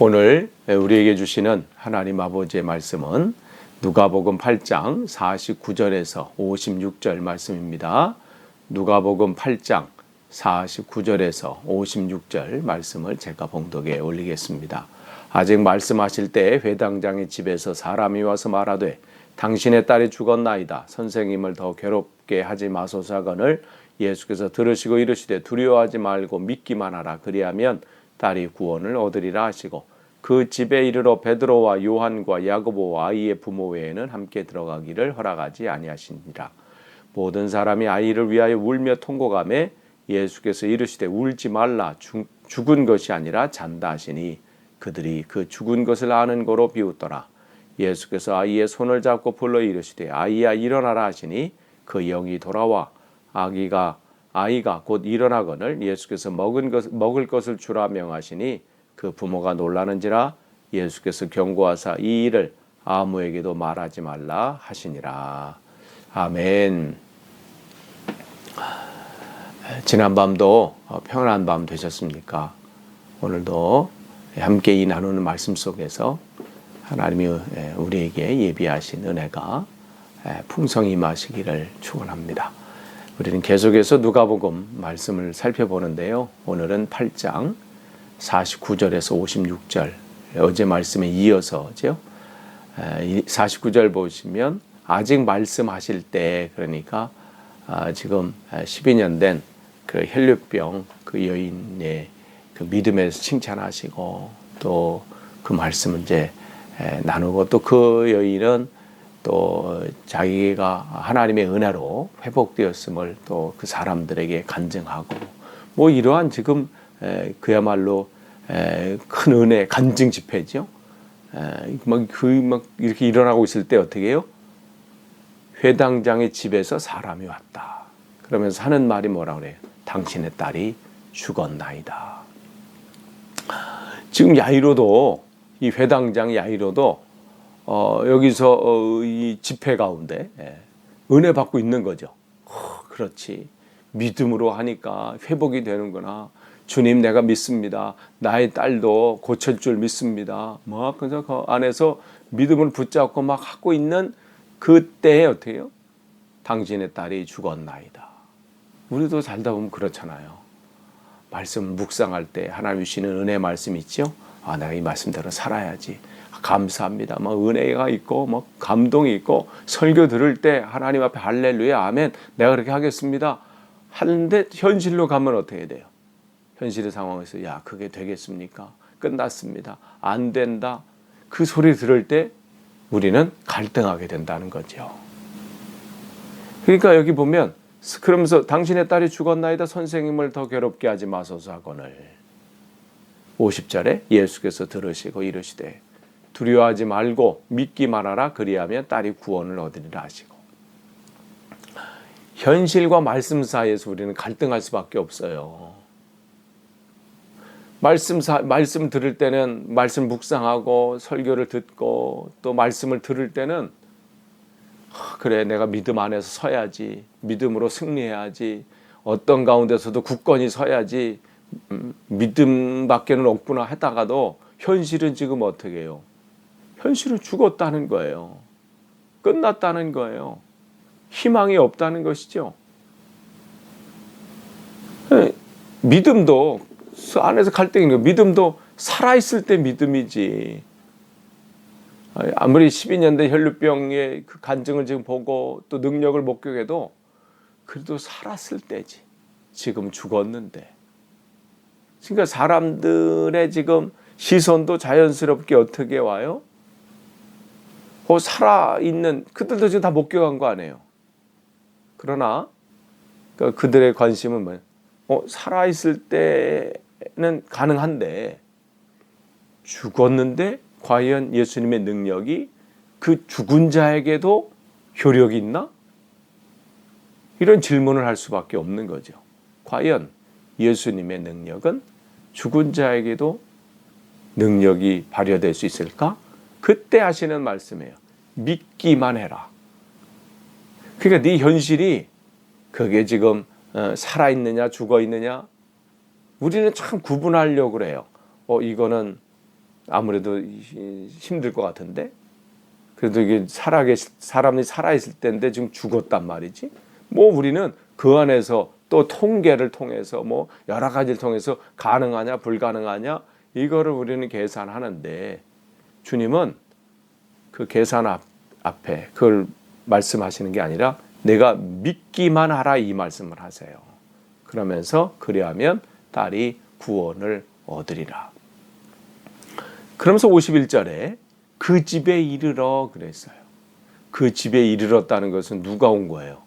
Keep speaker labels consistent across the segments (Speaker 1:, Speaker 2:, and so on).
Speaker 1: 오늘 우리에게 주시는 하나님 아버지의 말씀은 누가복음 8장 49절에서 56절 말씀입니다. 누가복음 8장 49절에서 56절 말씀을 제가 봉독에 올리겠습니다. 아직 말씀하실 때 회당장의 집에서 사람이 와서 말하되 당신의 딸이 죽었나이다. 선생님을 더 괴롭게 하지 마소서 하거늘 예수께서 들으시고 이르시되 두려워하지 말고 믿기만 하라. 그리하면 딸이 구원을 얻으리라 하시고 그 집에 이르러 베드로와 요한과 야고보와 아이의 부모 외에는 함께 들어가기를 허락하지 아니하시니라. 모든 사람이 아이를 위하여 울며 통곡하매 예수께서 이르시되 울지 말라. 죽은 것이 아니라 잔다 하시니 그들이 그 죽은 것을 아는 거로 비웃더라. 예수께서 아이의 손을 잡고 불러 이르시되 아이야 일어나라 하시니 그 영이 돌아와 아이가 곧 일어나거늘 예수께서 먹을 것을 주라 명하시니 그 부모가 놀라는지라. 예수께서 경고하사 이 일을 아무에게도 말하지 말라 하시니라. 아멘. 지난밤도 평안한 밤 되셨습니까? 오늘도 함께 이 나누는 말씀 속에서 하나님이 우리에게 예비하신 은혜가 풍성히 임하시기를 축원합니다. 우리는 계속해서 누가복음 말씀을 살펴보는데요. 오늘은 8장 49절에서 56절 어제 말씀에 이어서죠. 49절 보시면 아직 말씀하실 때, 그러니까 지금 12년 된 그 혈류병 그 여인의 그 믿음에서 칭찬하시고 또 그 말씀을 이제 나누고 또 그 여인은 또 자기가 하나님의 은혜로 회복되었음을 또 그 사람들에게 간증하고 뭐 이러한 지금 그야말로 큰 은혜 간증 집회죠. 막 이렇게 일어나고 있을 때 어떻게 해요? 회당장의 집에서 사람이 왔다. 그러면서 하는 말이 뭐라 그래요? 당신의 딸이 죽었나이다. 지금 야이로도 이 회당장 야이로도 여기서 이 집회 가운데 은혜 받고 있는 거죠. 그렇지. 믿음으로 하니까 회복이 되는구나. 주님 내가 믿습니다. 나의 딸도 고칠 줄 믿습니다. 그래서 그 안에서 믿음을 붙잡고 막 하고 있는 그때에 어떻게 해요? 당신의 딸이 죽었나이다. 우리도 살다 보면 그렇잖아요. 말씀 묵상할 때 하나님 주시는 은혜 말씀 있죠? 내가 이 말씀대로 살아야지. 감사합니다. 은혜가 있고 감동이 있고 설교 들을 때 하나님 앞에 할렐루야 아멘 내가 그렇게 하겠습니다 하는데 현실로 가면 어떻게 돼요? 현실의 상황에서 그게 되겠습니까? 끝났습니다. 안 된다. 그 소리 들을 때 우리는 갈등하게 된다는 거죠. 그러니까 여기 보면 그러면서 당신의 딸이 죽었나이다. 선생님을 더 괴롭게 하지 마소서 하거늘 50절에 예수께서 들으시고 이르시되 두려워하지 말고 믿기만 하라. 그리하면 딸이 구원을 얻으리라 하시고 현실과 말씀 사이에서 우리는 갈등할 수밖에 없어요. 말씀 들을 때는 말씀 묵상하고 설교를 듣고 또 말씀을 들을 때는 그래 내가 믿음 안에서 서야지. 믿음으로 승리해야지. 어떤 가운데서도 굳건히 서야지. 믿음밖에는 없구나 하다가도 현실은 지금 어떻게 해요? 현실은 죽었다는 거예요. 끝났다는 거예요. 희망이 없다는 것이죠. 믿음도 안에서 갈등이 있는 거예요. 믿음도 살아있을 때 믿음이지. 아무리 12년 된 혈류병의 그 간증을 지금 보고 또 능력을 목격해도 그래도 살았을 때지. 지금 죽었는데. 그러니까 사람들의 지금 시선도 자연스럽게 어떻게 와요? 살아있는 그들도 지금 다 목격한 거 아니에요. 그러나 그들의 관심은 뭐예요? 살아있을 때는 가능한데 죽었는데 과연 예수님의 능력이 그 죽은 자에게도 효력이 있나? 이런 질문을 할 수밖에 없는 거죠. 과연 예수님의 능력은 죽은 자에게도 능력이 발휘될 수 있을까? 그때 하시는 말씀이에요. 믿기만 해라. 그러니까 네 현실이 그게 지금 살아있느냐 죽어있느냐 우리는 참 구분하려고 그래요. 이거는 아무래도 힘들 것 같은데, 그래도 이게 사람이 살아있을 때인데 지금 죽었단 말이지. 뭐 우리는 그 안에서 또 통계를 통해서 뭐 여러 가지를 통해서 가능하냐 불가능하냐 이거를 우리는 계산하는데, 주님은 그 계산 앞에 그걸 말씀하시는 게 아니라 내가 믿기만 하라 이 말씀을 하세요. 그러면서 그리하면 딸이 구원을 얻으리라. 그러면서 51절에 그 집에 이르러 그랬어요. 그 집에 이르렀다는 것은 누가 온 거예요?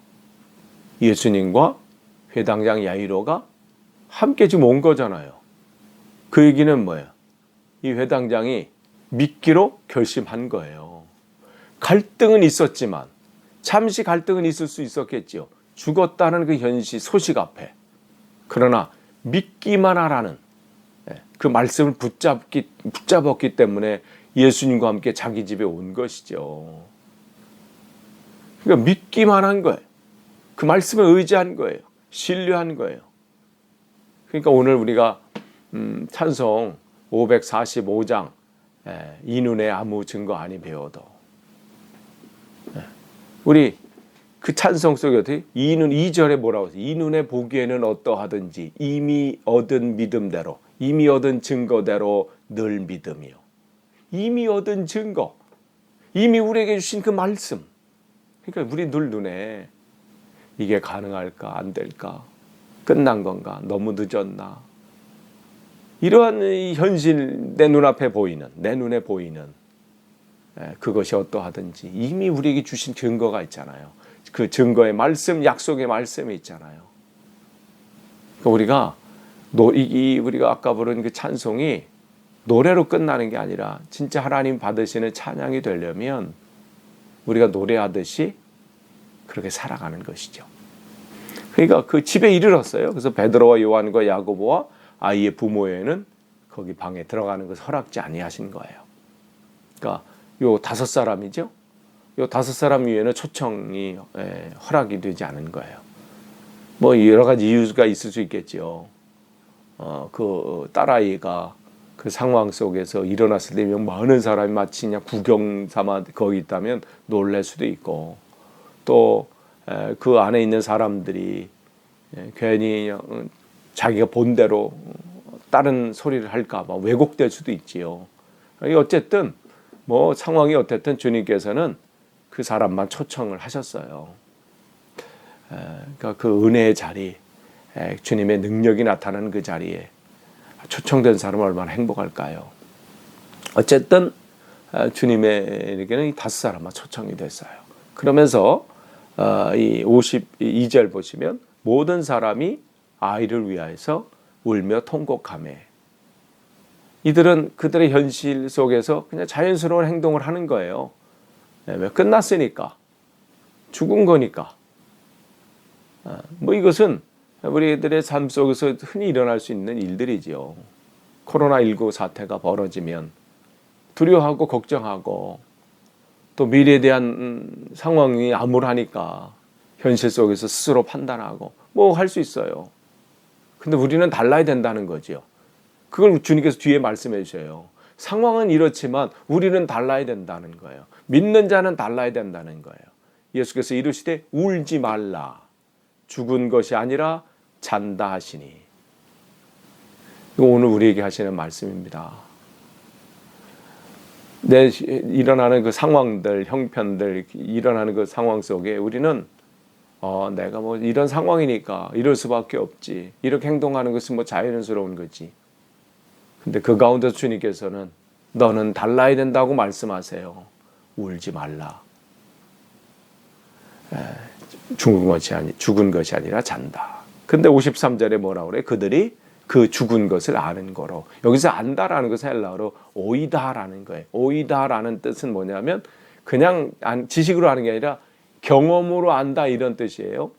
Speaker 1: 예수님과 회당장 야이로가 함께 지금 온 거잖아요. 그 얘기는 뭐예요? 이 회당장이 믿기로 결심한 거예요. 갈등은 있었지만, 잠시 갈등은 있을 수 있었겠지요. 죽었다는 그 현실 소식 앞에. 그러나 믿기만 하라는 그 말씀을 붙잡았기 때문에 예수님과 함께 자기 집에 온 것이죠. 그러니까 믿기만 한 거예요. 그 말씀에 의지한 거예요. 신뢰한 거예요. 그러니까 오늘 우리가 찬송 545장 이 눈에 아무 증거 아니 배워도, 우리 그 찬송 속에 어떻게 이눈 2절에 뭐라고 했어요? 이 눈에 보기에는 어떠하든지 이미 얻은 믿음대로, 이미 얻은 증거대로 늘 믿음이요. 이미 얻은 증거, 이미 우리에게 주신 그 말씀. 그러니까 우리 늘 눈에 이게 가능할까 안 될까, 끝난 건가, 너무 늦었나, 이러한 이 현실, 내 눈앞에 보이는, 내 눈에 보이는 그것이 어떠하든지 이미 우리에게 주신 증거가 있잖아요. 그 증거의 말씀, 약속의 말씀이 있잖아요. 그러니까 우리가 아까 부른 그 찬송이 노래로 끝나는 게 아니라 진짜 하나님 받으시는 찬양이 되려면 우리가 노래하듯이 그렇게 살아가는 것이죠. 그러니까 그 집에 이르렀어요. 그래서 베드로와 요한과 야고보와 아이의 부모에는 거기 방에 들어가는 것을 허락지 아니하신 거예요. 그러니까 요 5사람이죠. 요 5사람 위에는 초청이 허락이 되지 않은 거예요. 뭐 여러 가지 이유가 있을 수 있겠죠. 그 딸아이가 그 상황 속에서 일어났을 때 많은 사람이 마치 그냥 구경 삼아 거기 있다면 놀랄 수도 있고, 또 그 안에 있는 사람들이 괜히 자기가 본 대로 다른 소리를 할까 봐 왜곡될 수도 있지요. 어쨌든 뭐 상황이 어쨌든 주님께서는 그 사람만 초청을 하셨어요. 그러니까 그 은혜의 자리, 주님의 능력이 나타나는 그 자리에 초청된 사람은 얼마나 행복할까요? 어쨌든 주님에게는 이 5사람만 초청이 됐어요. 그러면서 이 52절 보시면 모든 사람이 아이를 위하여서 울며 통곡하며, 이들은 그들의 현실 속에서 그냥 자연스러운 행동을 하는 거예요. 왜? 끝났으니까, 죽은 거니까. 뭐 이것은 우리들의 삶 속에서 흔히 일어날 수 있는 일들이지요. 코로나19 사태가 벌어지면 두려워하고 걱정하고, 또 미래에 대한 상황이 암울하니까 현실 속에서 스스로 판단하고 뭐 할 수 있어요. 근데 우리는 달라야 된다는 거죠. 그걸 주님께서 뒤에 말씀해 주셔요. 상황은 이렇지만 우리는 달라야 된다는 거예요. 믿는 자는 달라야 된다는 거예요. 예수께서 이르시되 울지 말라. 죽은 것이 아니라 잔다 하시니. 이거 오늘 우리에게 하시는 말씀입니다. 일어나는 그 상황들, 형편들, 일어나는 그 상황 속에 우리는 내가 뭐 이런 상황이니까 이럴 수밖에 없지, 이렇게 행동하는 것은 뭐 자연스러운 거지. 근데 그 가운데 주님께서는 너는 달라야 된다고 말씀하세요. 울지 말라. 죽은 것이 아니라 잔다. 근데 53절에 뭐라고 그래? 그들이 그 죽은 것을 아는 거로. 여기서 안다라는 것은 헬라어로 오이다라는 거예요. 오이다라는 뜻은 뭐냐면 그냥 지식으로 아는 게 아니라 경험으로 안다, 이런 뜻이에요.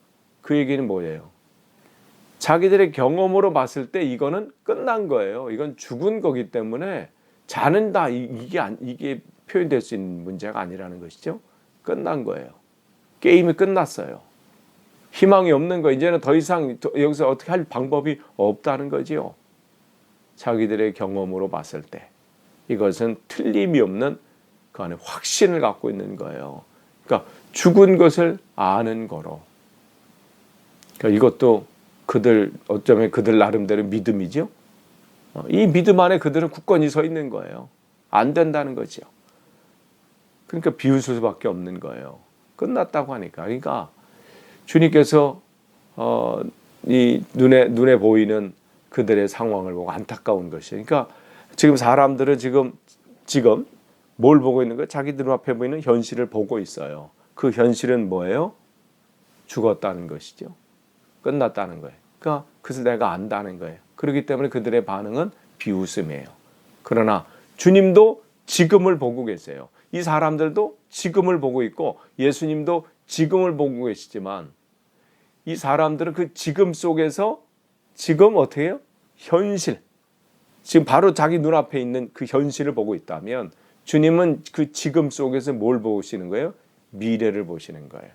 Speaker 1: 그 얘기는 뭐예요? 자기들의 경험으로 봤을 때 이거는 끝난 거예요. 이건 죽은 거기 때문에 자는다, 이게 표현될 수 있는 문제가 아니라는 것이죠. 끝난 거예요. 게임이 끝났어요. 희망이 없는 거, 이제는 더 이상 여기서 어떻게 할 방법이 없다는 거지요. 자기들의 경험으로 봤을 때. 이것은 틀림이 없는 그 안에 확신을 갖고 있는 거예요. 그러니까 죽은 것을 아는 거로. 그러니까 이것도 어쩌면 그들 나름대로 믿음이죠. 이 믿음 안에 그들은 굳건히 서 있는 거예요. 안 된다는 거죠. 그러니까 비웃을 수밖에 없는 거예요. 끝났다고 하니까. 그러니까 주님께서 이 눈에 보이는 그들의 상황을 보고 안타까운 것이에요. 그러니까 지금 사람들은 지금 뭘 보고 있는 거예요? 자기들 앞에 보이는 현실을 보고 있어요. 그 현실은 뭐예요? 죽었다는 것이죠. 끝났다는 거예요. 그러니까 그것을 내가 안다는 거예요. 그렇기 때문에 그들의 반응은 비웃음이에요. 그러나 주님도 지금을 보고 계세요. 이 사람들도 지금을 보고 있고 예수님도 지금을 보고 계시지만 이 사람들은 그 지금 속에서 지금 어떻게 해요? 현실. 지금 바로 자기 눈앞에 있는 그 현실을 보고 있다면 주님은 그 지금 속에서 뭘 보시는 거예요? 미래를 보시는 거예요.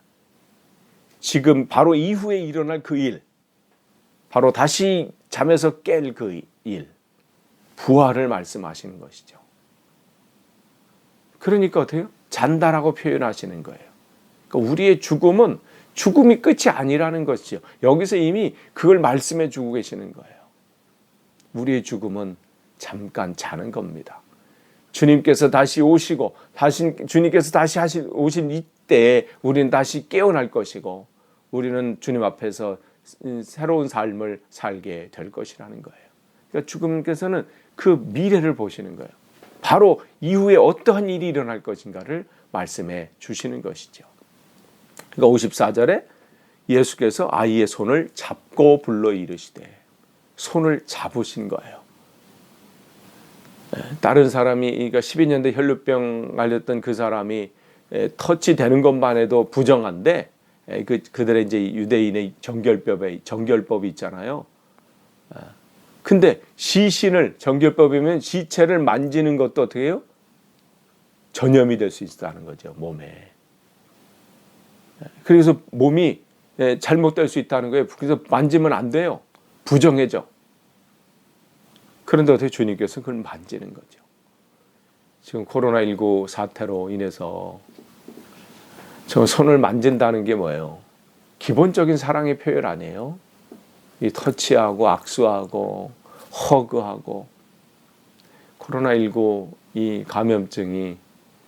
Speaker 1: 지금 바로 이후에 일어날 그 일, 바로 다시 잠에서 깰 그 일, 부활을 말씀하시는 것이죠. 그러니까 어때요? 잔다라고 표현하시는 거예요. 그러니까 우리의 죽음은 죽음이 끝이 아니라는 것이죠. 여기서 이미 그걸 말씀해 주고 계시는 거예요. 우리의 죽음은 잠깐 자는 겁니다. 주님께서 다시 오시고 주님께서 다시 오신 이때에 우리는 다시 깨어날 것이고 우리는 주님 앞에서 새로운 삶을 살게 될 것이라는 거예요. 그러니까 주님께서는 그 미래를 보시는 거예요. 바로 이후에 어떠한 일이 일어날 것인가를 말씀해 주시는 것이죠. 그러니까 54절에 예수께서 아이의 손을 잡고 불러 이르시되 손을 잡으신 거예요. 다른 사람이 그러니까 12년대 혈루병 앓렸던 그 사람이 터치되는 것만 해도 부정한데 그들의 이제 유대인의 정결법이 있잖아요. 근데 시신을 정결법이면 시체를 만지는 것도 어떻게 해요? 전염이 될 수 있다는 거죠, 몸에. 그래서 몸이 잘못될 수 있다는 거예요. 그래서 만지면 안 돼요. 부정해져. 그런데 어떻게 주님께서 그걸 만지는 거죠. 지금 코로나19 사태로 인해서 저 손을 만진다는 게 뭐예요? 기본적인 사랑의 표현 아니에요? 이 터치하고 악수하고 허그하고 코로나19 이 감염증이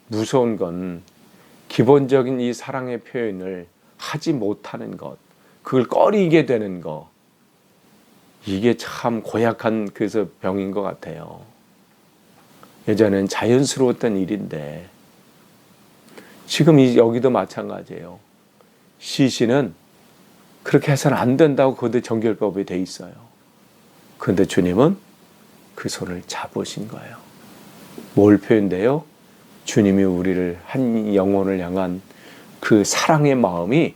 Speaker 1: 무서운 건 기본적인 이 사랑의 표현을 하지 못하는 것, 그걸 꺼리게 되는 것, 이게 참 고약한 그래서 병인 것 같아요. 예전엔 자연스러웠던 일인데 지금 여기도 마찬가지예요. 시신은 그렇게 해서는 안 된다고 그들 정결법에 돼 있어요. 그런데 주님은 그 손을 잡으신 거예요. 뭘 표현돼요? 주님이 우리를 한 영혼을 향한 그 사랑의 마음이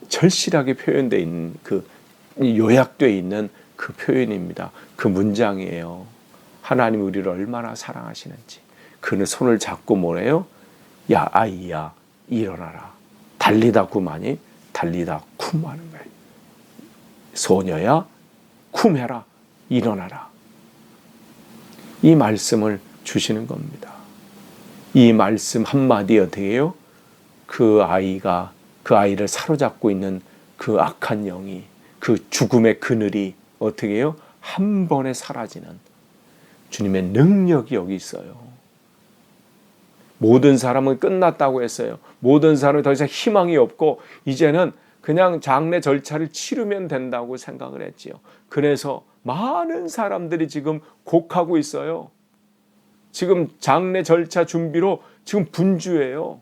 Speaker 1: 절실하게 표현되어 있는 그 요약되어 있는 그 표현입니다. 그 문장이에요. 하나님이 우리를 얼마나 사랑하시는지. 그는 손을 잡고 뭐래요? 야 아이야 일어나라. 달리다 쿰하니 달리다 쿰 하는 거예요. 소녀야 쿰해라. 일어나라. 이 말씀을 주시는 겁니다. 이 말씀 한마디 어떻게 해요? 그 아이를 사로잡고 있는 그 악한 영이, 그 죽음의 그늘이 어떻게 해요? 한 번에 사라지는 주님의 능력이 여기 있어요. 모든 사람은 끝났다고 했어요. 모든 사람은 더 이상 희망이 없고 이제는 그냥 장례 절차를 치르면 된다고 생각을 했지요. 그래서 많은 사람들이 지금 곡하고 있어요. 지금 장례 절차 준비로 지금 분주해요.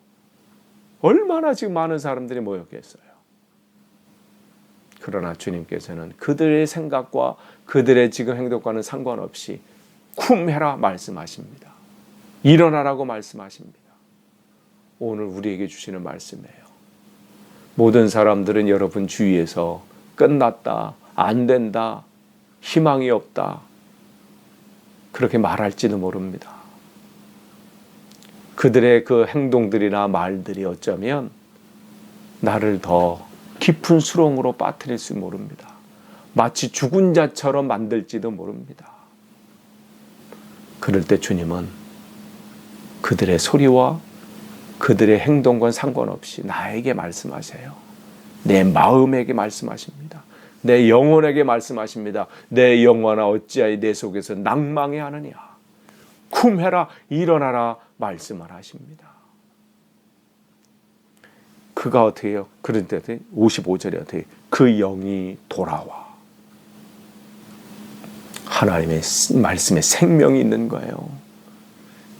Speaker 1: 얼마나 지금 많은 사람들이 모였겠어요. 그러나 주님께서는 그들의 생각과 그들의 지금 행동과는 상관없이 쿰해라 말씀하십니다. 일어나라고 말씀하십니다. 오늘 우리에게 주시는 말씀이에요. 모든 사람들은 여러분 주위에서 끝났다, 안 된다, 희망이 없다 그렇게 말할지도 모릅니다. 그들의 그 행동들이나 말들이 어쩌면 나를 더 깊은 수렁으로 빠뜨릴 수 모릅니다. 마치 죽은 자처럼 만들지도 모릅니다. 그럴 때 주님은 그들의 소리와 그들의 행동과 상관없이 나에게 말씀하세요. 내 마음에게 말씀하십니다. 내 영혼에게 말씀하십니다. 내 영혼아 어찌하여 내 속에서 낭망해 하느냐. 쿰해라 일어나라 말씀을 하십니다. 그가 어떻게 해요? 그런데 55절에 어떻게 해요? 그 영이 돌아와. 하나님의 말씀에 생명이 있는 거예요.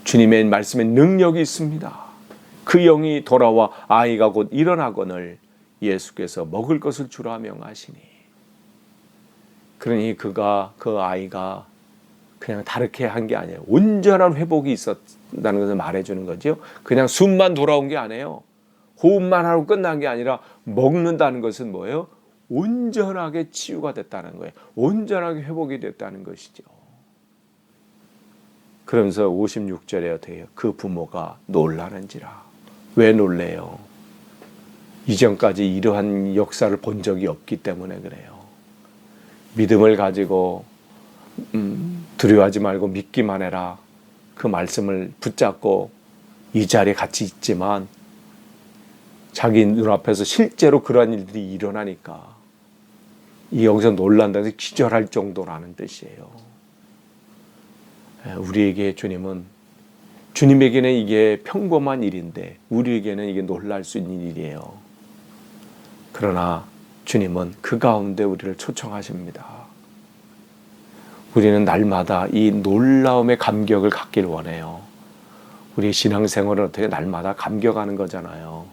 Speaker 1: 주님의 말씀에 능력이 있습니다. 그 영이 돌아와 아이가 곧 일어나거늘 예수께서 먹을 것을 주라 명하시니. 그러니 그 아이가 그냥 다르게 한 게 아니에요. 온전한 회복이 있었다는 것을 말해주는 거죠. 그냥 숨만 돌아온 게 아니에요. 호흡만 하고 끝난 게 아니라 먹는다는 것은 뭐예요? 온전하게 치유가 됐다는 거예요. 온전하게 회복이 됐다는 것이죠. 그러면서 56절에 어떻게 해요? 그 부모가 놀라는지라. 왜 놀래요? 이전까지 이러한 역사를 본 적이 없기 때문에 그래요. 믿음을 가지고 두려워하지 말고 믿기만 해라. 그 말씀을 붙잡고 이 자리에 같이 있지만 자기 눈앞에서 실제로 그러한 일들이 일어나니까 이 여기서 놀란다는 게 기절할 정도라는 뜻이에요. 우리에게 주님에게는 이게 평범한 일인데 우리에게는 이게 놀랄 수 있는 일이에요. 그러나 주님은 그 가운데 우리를 초청하십니다. 우리는 날마다 이 놀라움의 감격을 갖길 원해요. 우리 신앙생활은 어떻게 날마다 감격하는 거잖아요.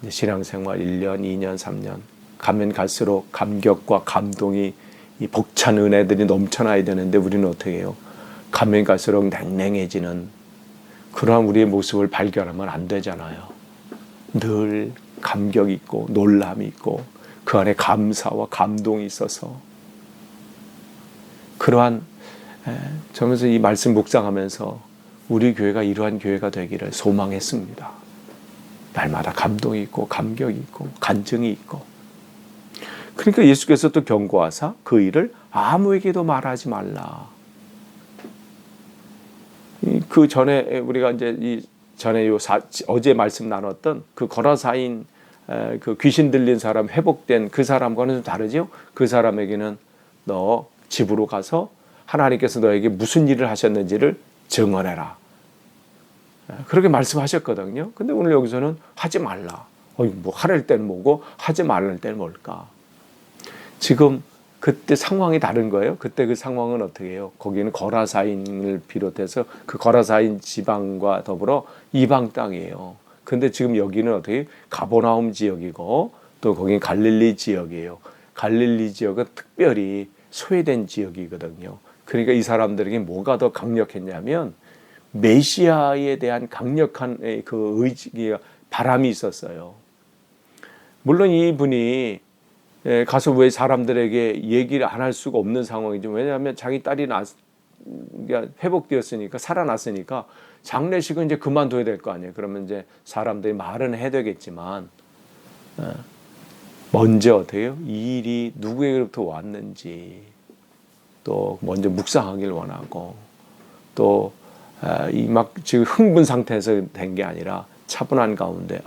Speaker 1: 신앙생활 1년, 2년, 3년 가면 갈수록 감격과 감동이 이 벅찬 은혜들이 넘쳐나야 되는데 우리는 어떻게 해요? 가면 갈수록 냉랭해지는 그러한 우리의 모습을 발견하면 안 되잖아요. 늘 감격이 있고 놀람이 있고 그 안에 감사와 감동이 있어서 그러한 저면서 이 말씀 묵상하면서 우리 교회가 이러한 교회가 되기를 소망했습니다. 날마다 감동이 있고 감격이 있고 간증이 있고 그러니까 예수께서 또 경고하사 그 일을 아무에게도 말하지 말라. 그 전에 우리가 이제 어제 말씀 나눴던 그 거라사인 그 귀신 들린 사람 회복된 그 사람과는 좀 다르죠. 그 사람에게는 너 집으로 가서 하나님께서 너에게 무슨 일을 하셨는지를 증언해라. 그렇게 말씀하셨거든요. 근데 오늘 여기서는 하지 말라. 뭐 하랄 때는 뭐고 하지 말랄 때는 뭘까? 지금 그때 상황이 다른 거예요. 그때 그 상황은 어떻게 해요? 거기는 거라사인을 비롯해서 그 거라사인 지방과 더불어 이방 땅이에요. 근데 지금 여기는 어떻게 가버나움 지역이고 또 거기는 갈릴리 지역이에요. 갈릴리 지역은 특별히 소외된 지역이거든요. 그러니까 이 사람들에게 뭐가 더 강력했냐면 메시아에 대한 강력한 그 의지가 바람이 있었어요. 물론 이분이 가서 왜 사람들에게 얘기를 안 할 수가 없는 상황이죠. 왜냐하면 자기 딸이 회복되었으니까 살아났으니까 장례식은 이제 그만둬야 될 거 아니에요. 그러면 이제 사람들이 말은 해야 되겠지만 먼저 어떻게 해요? 이 일이 누구에게부터 왔는지 또 먼저 묵상하길 원하고 또 이 막 지금 흥분 상태에서 된 게 아니라 차분한 가운데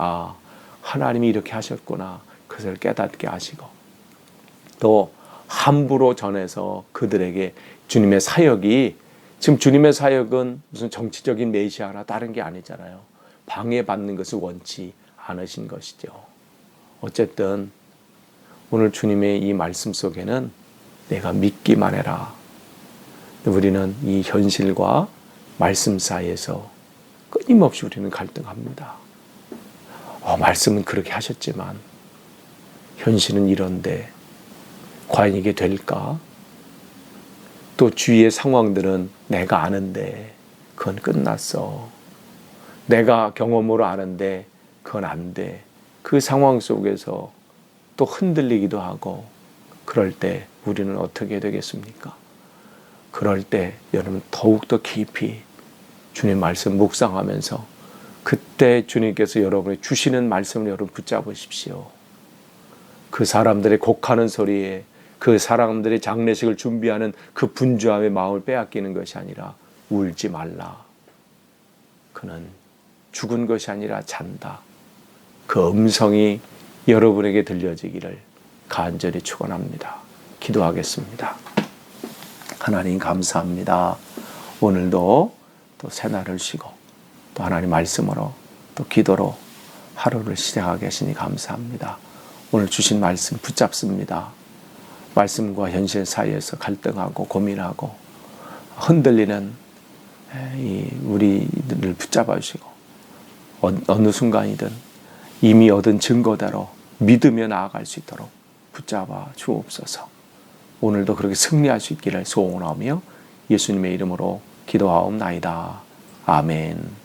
Speaker 1: 하나님이 이렇게 하셨구나 그것을 깨닫게 하시고 또 함부로 전해서 그들에게 주님의 사역이 지금 주님의 사역은 무슨 정치적인 메시아나 다른 게 아니잖아요. 방해받는 것을 원치 않으신 것이죠. 어쨌든 오늘 주님의 이 말씀 속에는 내가 믿기만 해라. 우리는 이 현실과 말씀 사이에서 끊임없이 우리는 갈등합니다. 말씀은 그렇게 하셨지만 현실은 이런데 과연 이게 될까? 또 주위의 상황들은 내가 아는데 그건 끝났어. 내가 경험으로 아는데 그건 안 돼. 그 상황 속에서 또 흔들리기도 하고 그럴 때 우리는 어떻게 되겠습니까? 그럴 때 여러분 더욱더 깊이 주님 말씀 묵상하면서 그때 주님께서 여러분이 주시는 말씀을 여러분 붙잡으십시오. 그 사람들의 곡하는 소리에 그 사람들의 장례식을 준비하는 그 분주함의 마음을 빼앗기는 것이 아니라 울지 말라. 그는 죽은 것이 아니라 잔다. 그 음성이 여러분에게 들려지기를 간절히 축원합니다. 기도하겠습니다. 하나님 감사합니다. 오늘도 또 새날을 쉬고 또 하나님 말씀으로 또 기도로 하루를 시작하게 하시니 감사합니다. 오늘 주신 말씀 붙잡습니다. 말씀과 현실 사이에서 갈등하고 고민하고 흔들리는 우리들을 붙잡아 주시고 어느 순간이든 이미 얻은 증거대로 믿으며 나아갈 수 있도록 붙잡아 주옵소서. 오늘도 그렇게 승리할 수 있기를 소원하며 예수님의 이름으로 기도하옵나이다. 아멘.